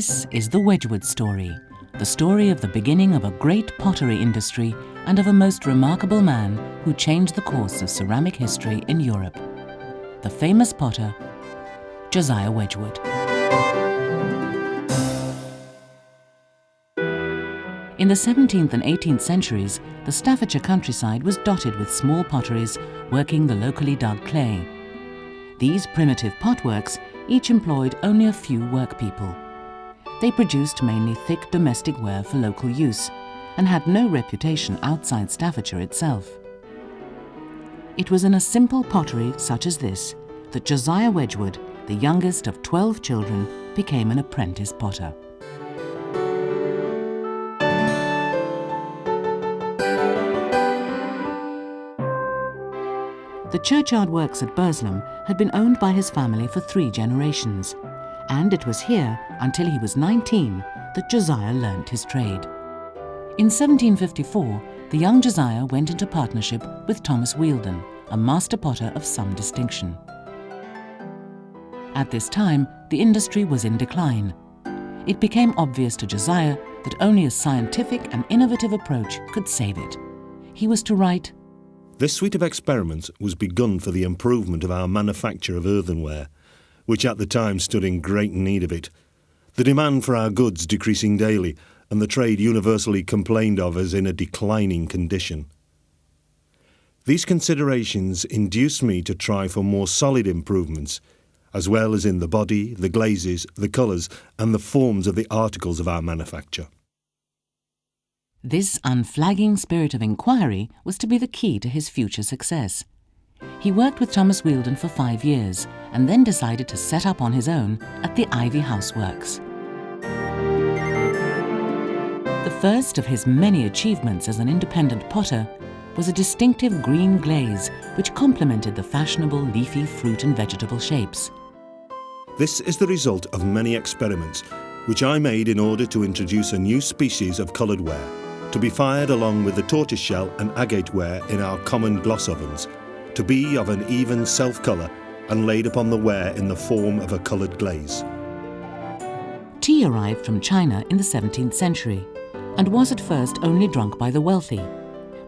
This is the Wedgwood Story, the story of the beginning of a great pottery industry and of a most remarkable man who changed the course of ceramic history in Europe. The famous potter, Josiah Wedgwood. In the 17th and 18th centuries, the Staffordshire countryside was dotted with small potteries working the locally dug clay. These primitive potworks each employed only a few workpeople. They produced mainly thick domestic ware for local use and had no reputation outside Staffordshire itself. It was in a simple pottery such as this that Josiah Wedgwood, the youngest of 12 children, became an apprentice potter. The churchyard works at Basalt had been owned by his family for 3 generations, and it was here, until he was 19, that Josiah learnt his trade. In 1754, the young Josiah went into partnership with Thomas Wheeldon, a master potter of some distinction. At this time, the industry was in decline. It became obvious to Josiah that only a scientific and innovative approach could save it. He was to write, "This suite of experiments was begun for the improvement of our manufacture of earthenware, which at the time stood in great need of it, the demand for our goods decreasing daily, and the trade universally complained of as in a declining condition. These considerations induced me to try for more solid improvements, as well as in the body, the glazes, the colours, and the forms of the articles of our manufacture." This unflagging spirit of inquiry was to be the key to his future success. He worked with Thomas Wheeldon for 5 years and then decided to set up on his own at the Ivy House Works. The first of his many achievements as an independent potter was a distinctive green glaze which complemented the fashionable leafy fruit and vegetable shapes. This is the result of many experiments, which I made in order to introduce a new species of coloured ware, to be fired along with the tortoiseshell and agate ware in our common gloss ovens, to be of an even self-colour and laid upon the ware in the form of a coloured glaze. Tea arrived from China in the 17th century and was at first only drunk by the wealthy,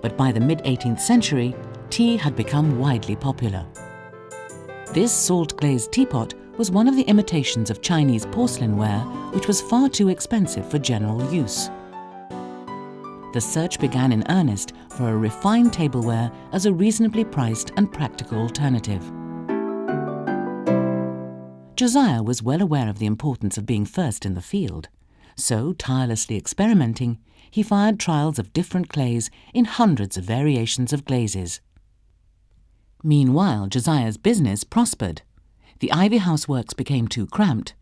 but by the mid-18th century, tea had become widely popular. This salt-glazed teapot was one of the imitations of Chinese porcelain ware, which was far too expensive for general use. The search began in earnest for a refined tableware as a reasonably priced and practical alternative. Josiah was well aware of the importance of being first in the field, so, tirelessly experimenting, he fired trials of different clays in hundreds of variations of glazes. Meanwhile, Josiah's business prospered. The Ivy House Works became too cramped,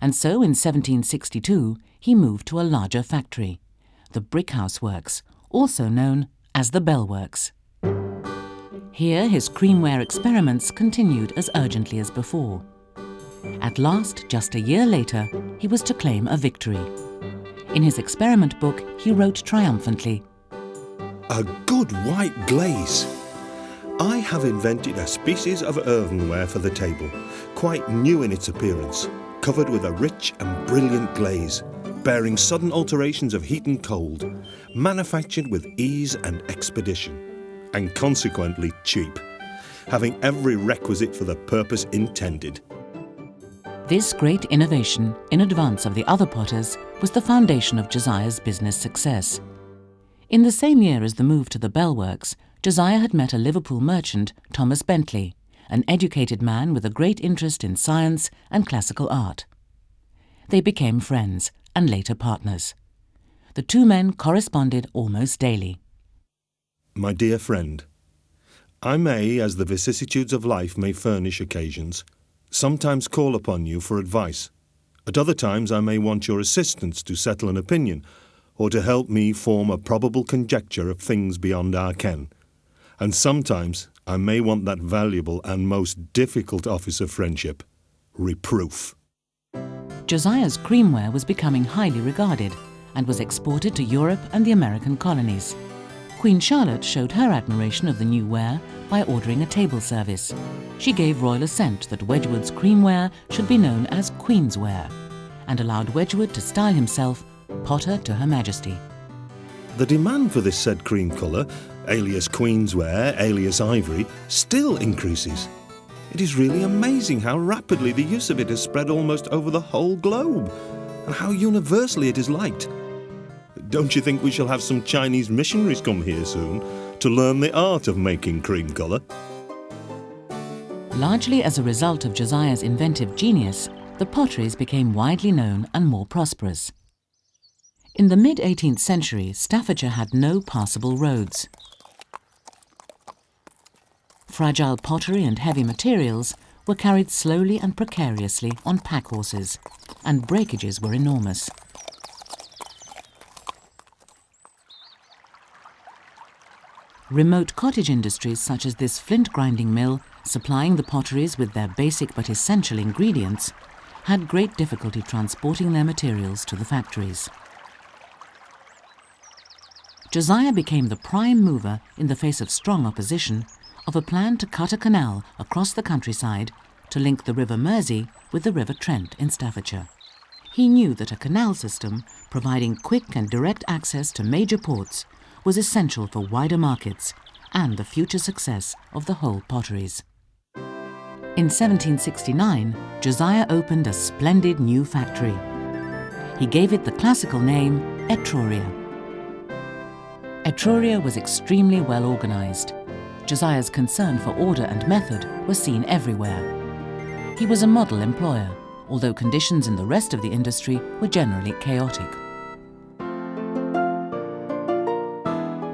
and so in 1762 he moved to a larger factory, the Brick House Works, also known as the Bell Works. Here his creamware experiments continued as urgently as before. At last, just a year later, he was to claim a victory. In his experiment book, he wrote triumphantly, "A good white glaze! I have invented a species of earthenware for the table, quite new in its appearance, covered with a rich and brilliant glaze, bearing sudden alterations of heat and cold, manufactured with ease and expedition, and consequently cheap, having every requisite for the purpose intended." This great innovation, in advance of the other potters, was the foundation of Josiah's business success. In the same year as the move to the Bell Works, Josiah had met a Liverpool merchant, Thomas Bentley, an educated man with a great interest in science and classical art. They became friends and later partners. The two men corresponded almost daily. "My dear friend, I may, as the vicissitudes of life may furnish occasions, sometimes call upon you for advice. At other times I may want your assistance to settle an opinion, or to help me form a probable conjecture of things beyond our ken. And sometimes I may want that valuable and most difficult office of friendship, reproof." Josiah's creamware was becoming highly regarded and was exported to Europe and the American colonies. Queen Charlotte showed her admiration of the new ware by ordering a table service. She gave royal assent that Wedgwood's creamware should be known as Queen's ware, and allowed Wedgwood to style himself Potter to Her Majesty. The demand for this said cream colour, alias Queensware, alias Ivory, still increases. It is really amazing how rapidly the use of it has spread almost over the whole globe, and how universally it is liked. Don't you think we shall have some Chinese missionaries come here soon to learn the art of making cream colour? Largely as a result of Josiah's inventive genius, the potteries became widely known and more prosperous. In the mid-18th century, Staffordshire had no passable roads. Fragile pottery and heavy materials were carried slowly and precariously on pack horses, and breakages were enormous. Remote cottage industries such as this flint grinding mill, supplying the potteries with their basic but essential ingredients, had great difficulty transporting their materials to the factories. Josiah became the prime mover, in the face of strong opposition, of a plan to cut a canal across the countryside to link the River Mersey with the River Trent in Staffordshire. He knew that a canal system providing quick and direct access to major ports was essential for wider markets and the future success of the whole potteries. In 1769, Josiah opened a splendid new factory. He gave it the classical name Etruria. Etruria was extremely well organized. Josiah's concern for order and method was seen everywhere. He was a model employer, although conditions in the rest of the industry were generally chaotic.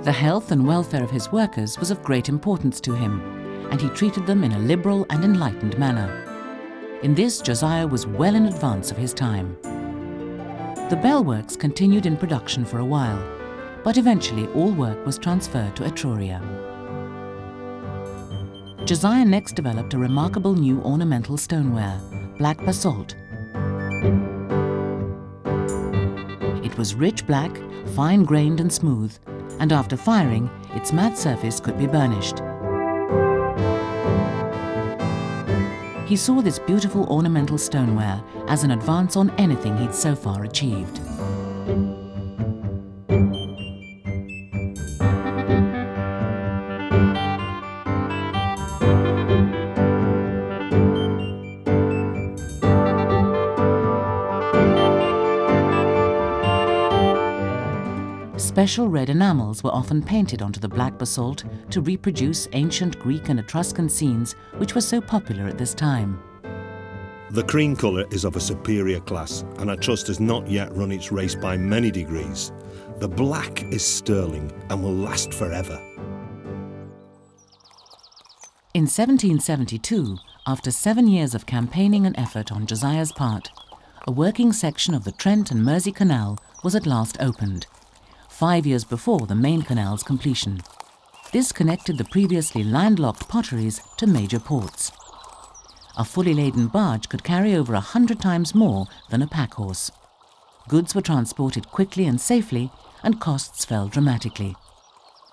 The health and welfare of his workers was of great importance to him, and he treated them in a liberal and enlightened manner. In this, Josiah was well in advance of his time. The bell works continued in production for a while, but eventually all work was transferred to Etruria. Josiah next developed a remarkable new ornamental stoneware, black basalt. It was rich black, fine-grained and smooth, and after firing, its matte surface could be burnished. He saw this beautiful ornamental stoneware as an advance on anything he'd so far achieved. Special red enamels were often painted onto the black basalt to reproduce ancient Greek and Etruscan scenes which were so popular at this time. The cream colour is of a superior class, and I trust has not yet run its race by many degrees. The black is sterling and will last forever. In 1772, after 7 years of campaigning and effort on Josiah's part, a working section of the Trent and Mersey Canal was at last opened, 5 years before the main canal's completion. This connected the previously landlocked potteries to major ports. A fully laden barge could carry over 100 times more than a pack horse. Goods were transported quickly and safely, and costs fell dramatically.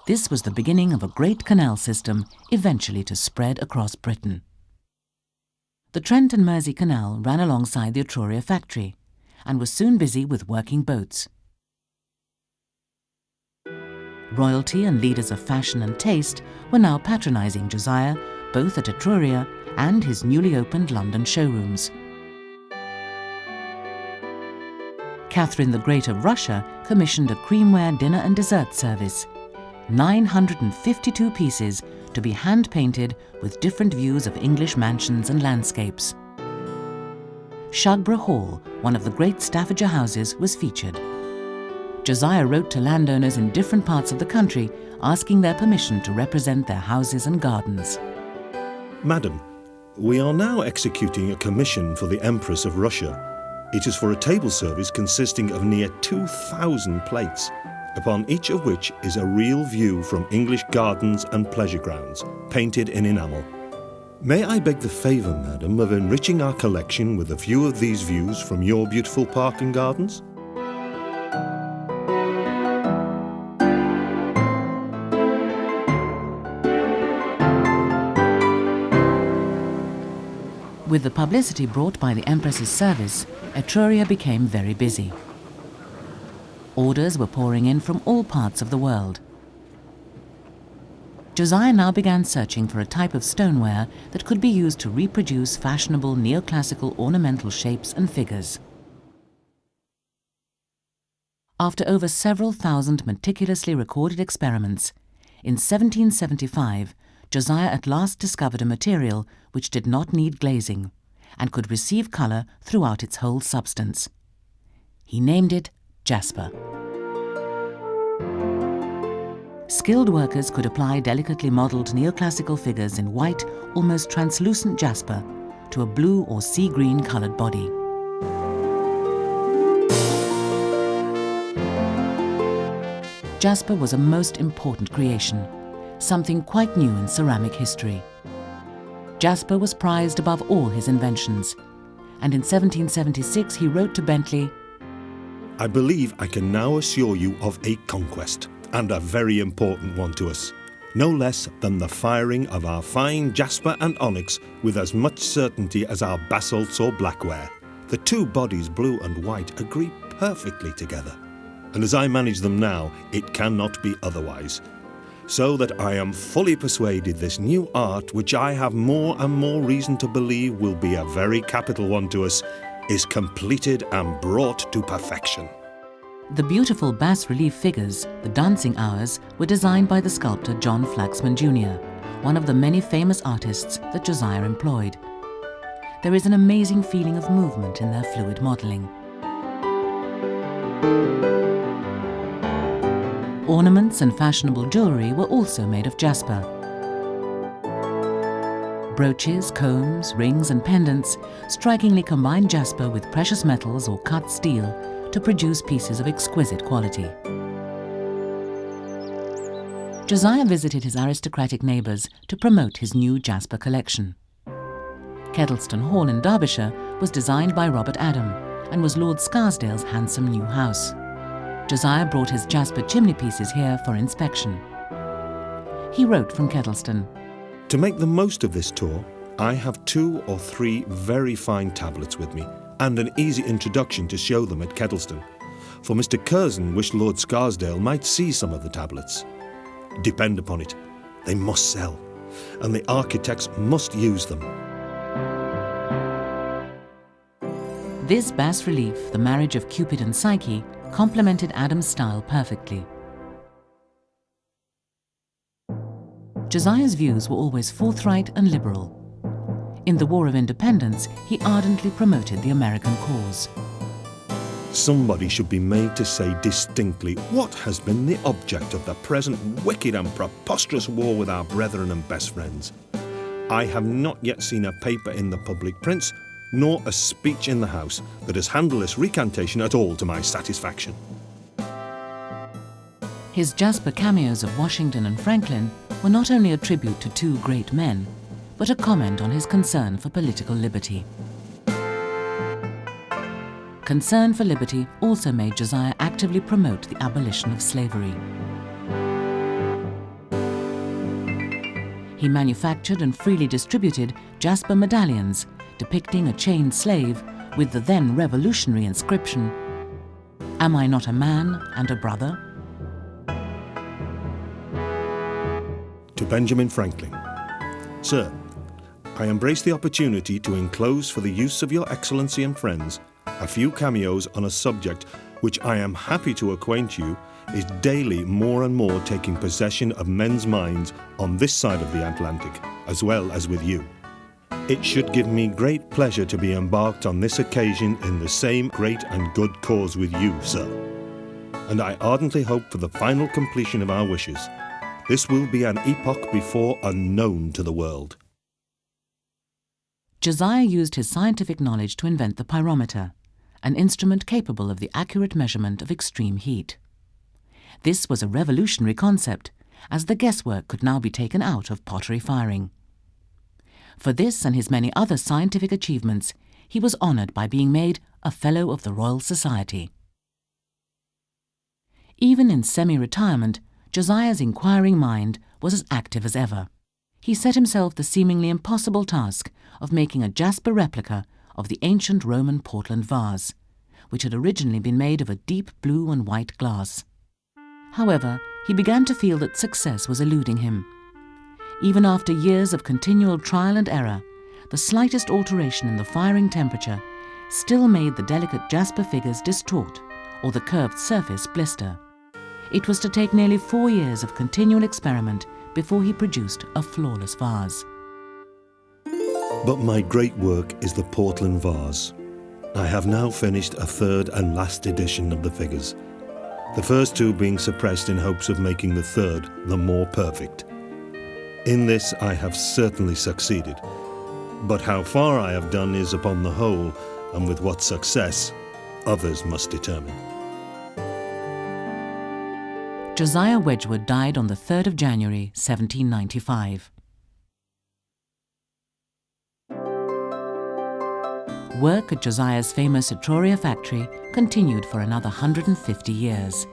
This was the beginning of a great canal system, eventually to spread across Britain. The Trent and Mersey Canal ran alongside the Etruria factory, and was soon busy with working boats. Royalty and leaders of fashion and taste were now patronising Josiah, both at Etruria and his newly opened London showrooms. Catherine the Great of Russia commissioned a creamware dinner and dessert service, 952 pieces to be hand-painted with different views of English mansions and landscapes. Shugborough Hall, one of the great Staffordshire houses, was featured. Josiah wrote to landowners in different parts of the country asking their permission to represent their houses and gardens. Madam, we are now executing a commission for the Empress of Russia. It is for a table service consisting of near 2,000 plates, upon each of which is a real view from English gardens and pleasure grounds, painted in enamel. May I beg the favour, madam, of enriching our collection with a few of these views from your beautiful park and gardens? With the publicity brought by the Empress's service, Etruria became very busy. Orders were pouring in from all parts of the world. Josiah now began searching for a type of stoneware that could be used to reproduce fashionable neoclassical ornamental shapes and figures. After over several thousand meticulously recorded experiments, in 1775, Josiah at last discovered a material which did not need glazing and could receive colour throughout its whole substance. He named it jasper. Skilled workers could apply delicately modelled neoclassical figures in white, almost translucent jasper to a blue or sea green coloured body. Jasper was a most important creation, something quite new in ceramic history. Jasper was prized above all his inventions, and in 1776 he wrote to Bentley, "I believe I can now assure you of a conquest, and a very important one to us, no less than the firing of our fine jasper and onyx with as much certainty as our basalts or blackware. The two bodies, blue and white, agree perfectly together, and as I manage them now, it cannot be otherwise. So that I am fully persuaded this new art, which I have more and more reason to believe will be a very capital one to us, is completed and brought to perfection." The beautiful bas-relief figures, the dancing hours, were designed by the sculptor John Flaxman Jr., one of the many famous artists that Josiah employed. There is an amazing feeling of movement in their fluid modelling. Ornaments and fashionable jewellery were also made of jasper. Brooches, combs, rings and pendants strikingly combined jasper with precious metals or cut steel to produce pieces of exquisite quality. Josiah visited his aristocratic neighbours to promote his new jasper collection. Kettleston Hall in Derbyshire was designed by Robert Adam and was Lord Scarsdale's handsome new house. Josiah brought his jasper chimney pieces here for inspection. He wrote from Kettleston, "To make the most of this tour, I have 2 or 3 very fine tablets with me, and an easy introduction to show them at Kettleston, for Mr. Curzon wished Lord Scarsdale might see some of the tablets. Depend upon it, they must sell, and the architects must use them." This bas-relief, The Marriage of Cupid and Psyche, complemented Adam's style perfectly. Josiah's views were always forthright and liberal. In the War of Independence, he ardently promoted the American cause. Somebody should be made to say distinctly what has been the object of the present wicked and preposterous war with our brethren and best friends. I have not yet seen a paper in the public prints, nor a speech in the House that has handled this recantation at all to my satisfaction. His jasper cameos of Washington and Franklin were not only a tribute to two great men, but a comment on his concern for political liberty. Concern for liberty also made Josiah actively promote the abolition of slavery. He manufactured and freely distributed jasper medallions depicting a chained slave with the then revolutionary inscription, "Am I not a man and a brother?" To Benjamin Franklin. Sir, I embrace the opportunity to enclose for the use of your Excellency and friends a few cameos on a subject which I am happy to acquaint you is daily more and more taking possession of men's minds on this side of the Atlantic, as well as with you. It should give me great pleasure to be embarked on this occasion in the same great and good cause with you, sir. And I ardently hope for the final completion of our wishes. This will be an epoch before unknown to the world. Josiah used his scientific knowledge to invent the pyrometer, an instrument capable of the accurate measurement of extreme heat. This was a revolutionary concept, as the guesswork could now be taken out of pottery firing. For this and his many other scientific achievements, he was honoured by being made a Fellow of the Royal Society. Even in semi-retirement, Josiah's inquiring mind was as active as ever. he set himself the seemingly impossible task of making a jasper replica of the ancient Roman Portland vase, which had originally been made of a deep blue and white glass. However, he began to feel that success was eluding him. Even after years of continual trial and error, the slightest alteration in the firing temperature still made the delicate jasper figures distort or the curved surface blister. It was to take nearly 4 years of continual experiment before he produced a flawless vase. But my great work is the Portland vase. I have now finished a third and last edition of the figures, the first 2 being suppressed in hopes of making the third the more perfect. In this I have certainly succeeded, but how far I have done is upon the whole, and with what success, others must determine. Josiah Wedgwood died on the 3rd of January 1795. Work at Josiah's famous Etruria factory continued for another 150 years.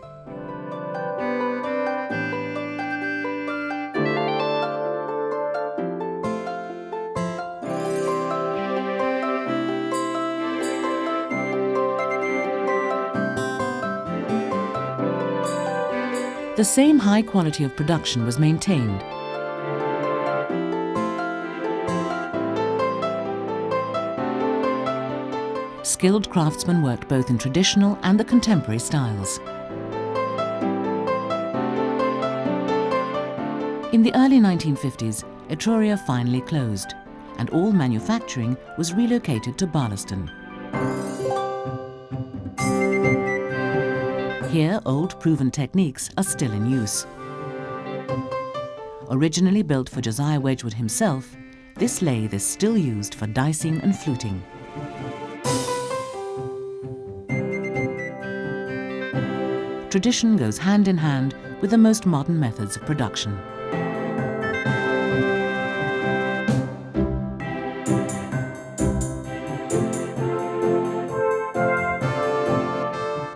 The same high quality of production was maintained. Skilled craftsmen worked both in traditional and the contemporary styles. In the early 1950s, Etruria finally closed, and all manufacturing was relocated to Barlaston. Here, old proven techniques are still in use. Originally built for Josiah Wedgwood himself, this lathe is still used for dicing and fluting. Tradition goes hand in hand with the most modern methods of production.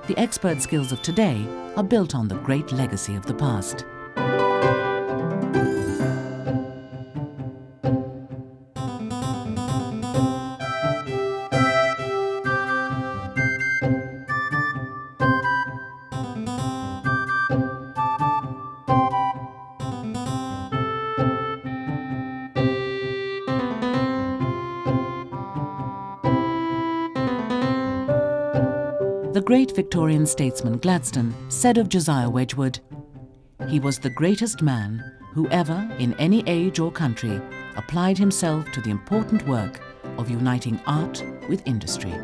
The expert skills of today are built on the great legacy of the past. The great Victorian statesman Gladstone said of Josiah Wedgwood, "He was the greatest man who ever, in any age or country, applied himself to the important work of uniting art with industry."